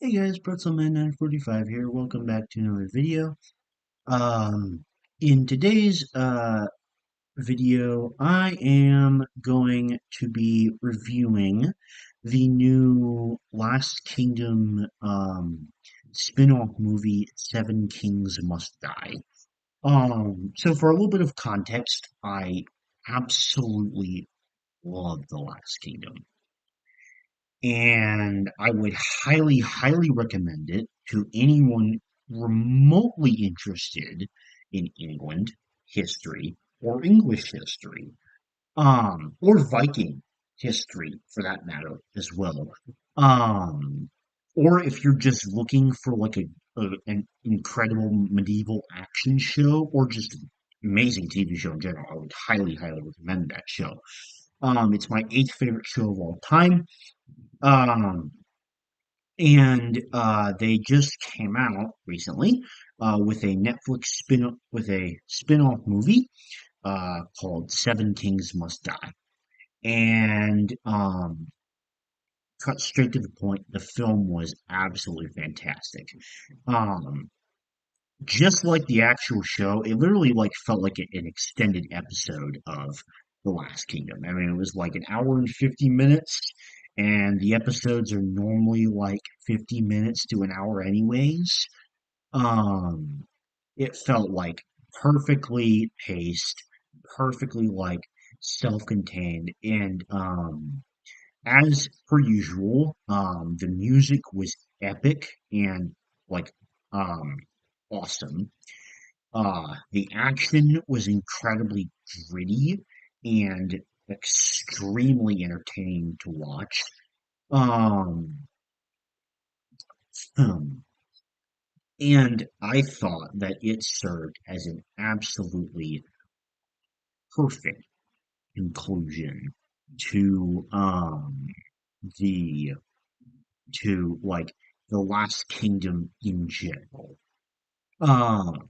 Hey guys, Pretzelman945 here. Welcome back to another video. Um, in today's video, I am going to be reviewing the new Last Kingdom spin-off movie, Seven Kings Must Die. So for a little bit of context, I absolutely love The Last Kingdom. And I would highly, highly recommend it to anyone remotely interested in England history or English history, or Viking history for that matter as well. Um, or if you're just looking for like an incredible medieval action show or just an amazing TV show in general, I would highly, highly recommend that show. It's my eighth favorite show of all time. Um, and they just came out recently with a Netflix spin-off movie called Seven Kings Must Die. And cut straight to the point, the film was absolutely fantastic. Um, just like the actual show, it literally like felt like an extended episode of The Last Kingdom. I mean, it was like an hour and 50 minutes, and the episodes are normally like 50 minutes to an hour anyways. Um, it felt like perfectly paced, perfectly like self-contained, and as per usual, the music was epic and like um awesome. The action was incredibly gritty and extremely entertaining to watch. Um, um, and I thought that it served as an absolutely perfect conclusion to the to like the Last Kingdom in general. Um,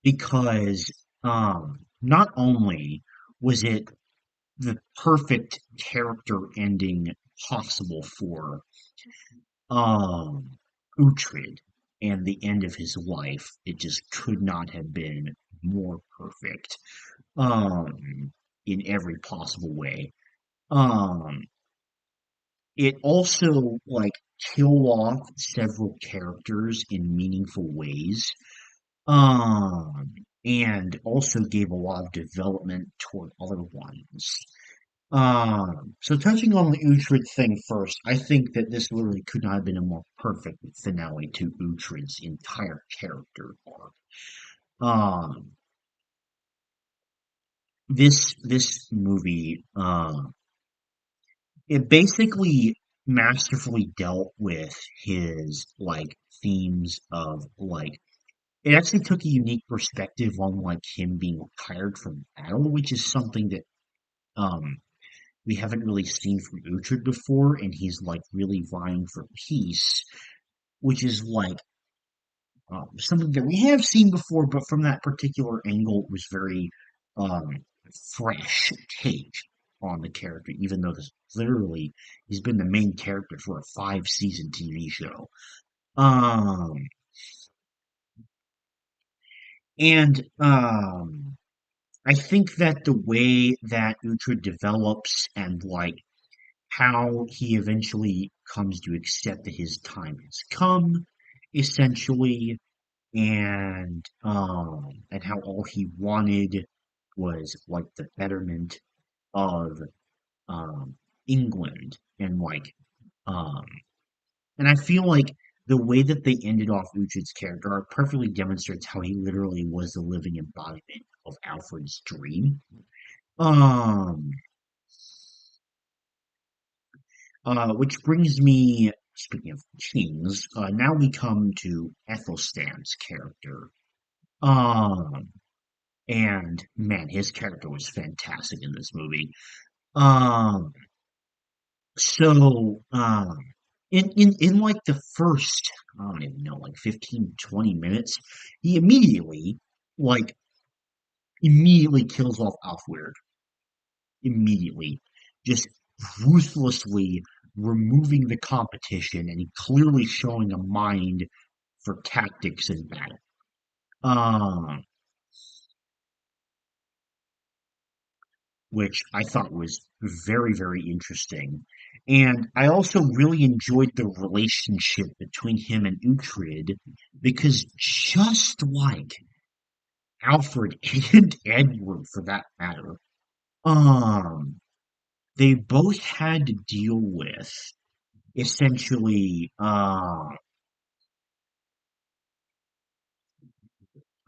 because not only was it the perfect character ending possible for um Uhtred and the end of his life. It just could not have been more perfect. In every possible way. Um it also like killed off several characters in meaningful ways. And also gave a lot of development toward other ones. So touching on the Uhtred thing first, I think that this literally could not have been a more perfect finale to Uhtred's entire character arc. Um, this movie, it basically masterfully dealt with his like themes of like it actually took a unique perspective on like him being tired from battle, which is something that um we haven't really seen from Uhtred before, and he's like really vying for peace, which is like something that we have seen before, but from that particular angle, it was very um, fresh take on the character, even though this literally he's been the main character for a five-season TV show. Um, and I think that the way that Uhtred develops and like how he eventually comes to accept that his time has come, essentially, and how all he wanted was like the betterment of um England and like um and I feel like the way that they ended off Uhtred's character arc perfectly demonstrates how he literally was the living embodiment of Alfred's dream. Um which brings me, speaking of kings, now we come to Ethelstan's character. Um, and man, his character was fantastic in this movie. Um, so in like the first, I don't even know, like 15, 20 minutes, he like, immediately kills off Alfweird. Immediately. Just ruthlessly. removing the competition and clearly showing a mind for tactics in battle. Um, which I thought was very, very interesting. And I also really enjoyed the relationship between him and Uhtred because just like Alfred and Edward for that matter, um, they both had to deal with essentially,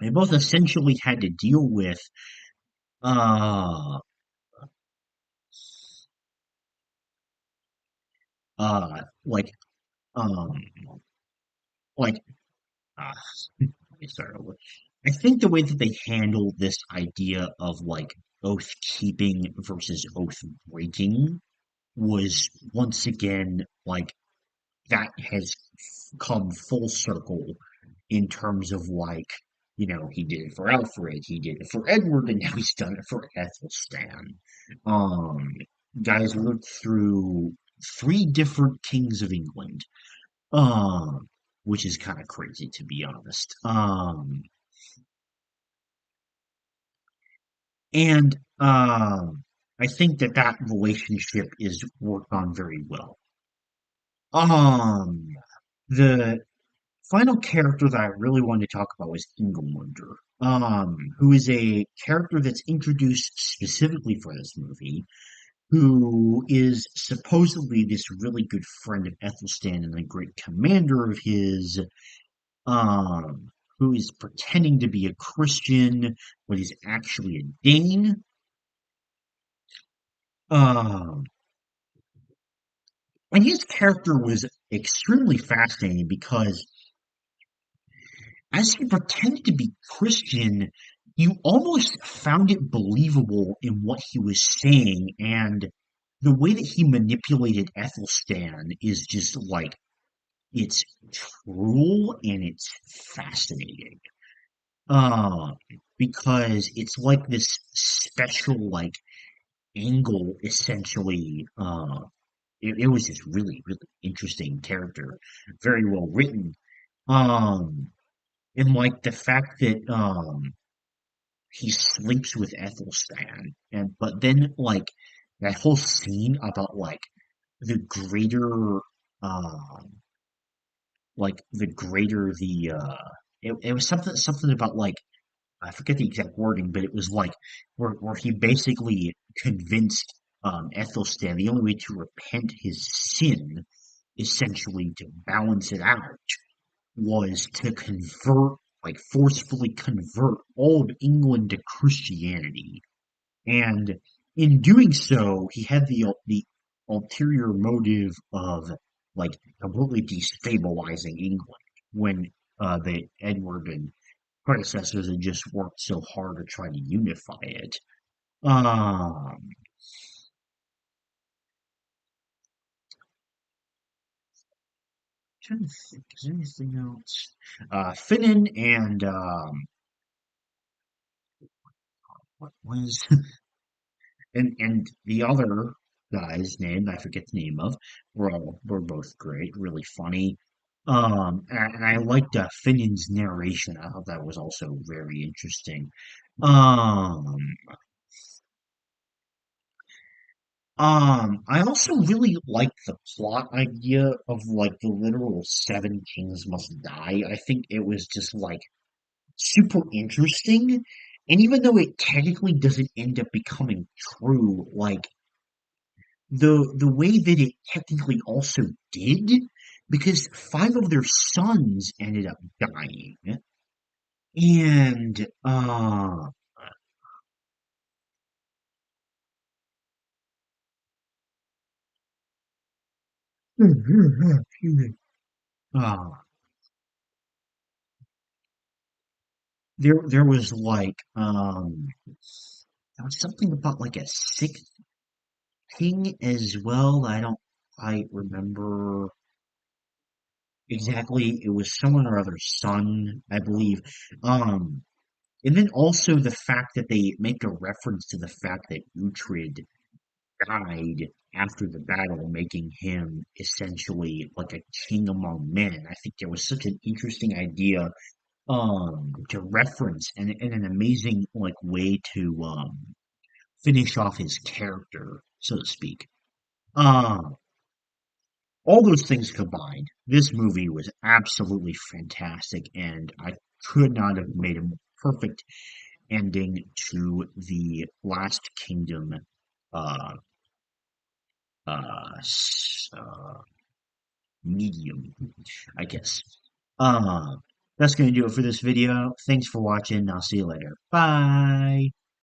they both essentially had to deal with, uh, like, um, like, uh, let me start over. I think the way that they handle this idea of like oath keeping versus oath breaking was once again like that has come full circle in terms of like, he did it for Alfred, he did it for Edward, and now he's done it for Ethelstan. Um, guys lived through three different kings of England, um, which is kind of crazy to be honest. And I think that that relationship is worked on very well. Um, the final character that I really wanted to talk about was Inglemunder, who is a character that's introduced specifically for this movie, who is supposedly this really good friend of Ethelstan and a great commander of his, um, who is pretending to be a Christian, but is actually a Dane. Um, and his character was extremely fascinating because as he pretended to be Christian, you almost found it believable in what he was saying, and the way that he manipulated Ethelstan is just like it's cruel and it's fascinating. Uh, because it's like this special like angle essentially. It was just really, really interesting character, very well written. Um, and like the fact that he sleeps with Ethelstan, and but then like that whole scene about like the greater, um, like the greater the it was something about like I forget the exact wording, but it was like where he basically convinced Ethelstan the only way to repent his sin, essentially to balance it out, was to convert, like forcefully convert all of England to Christianity. And in doing so, he had the ulterior motive of like completely destabilizing England when the Edward and predecessors had just worked so hard to try to unify it. Um, Trying to think, is there anything else? Finnan and what was and the other guy's name I forget the name of were both great, really funny. And I liked Finnan's narration. I thought that was also very interesting. Um, I also really like the plot idea of like the literal seven kings must die. I think it was just like super interesting. And even though it technically doesn't end up becoming true, like the way that it technically also did, because five of their sons ended up dying. And uh there was like there was something about like a sixth king as well. I don't quite remember exactly. It was someone or other's son, I believe. Um, and then also the fact that they make a reference to the fact that Uhtred died after the battle, making him essentially like a king among men. I think there was such an interesting idea to reference and an amazing like way to finish off his character, so to speak. Um all those things combined, this movie was absolutely fantastic, and I could not have made a more perfect ending to the Last Kingdom uh, uh, medium, I guess. Uh, that's going to do it for this video. Thanks for watching. I'll see you later. Bye.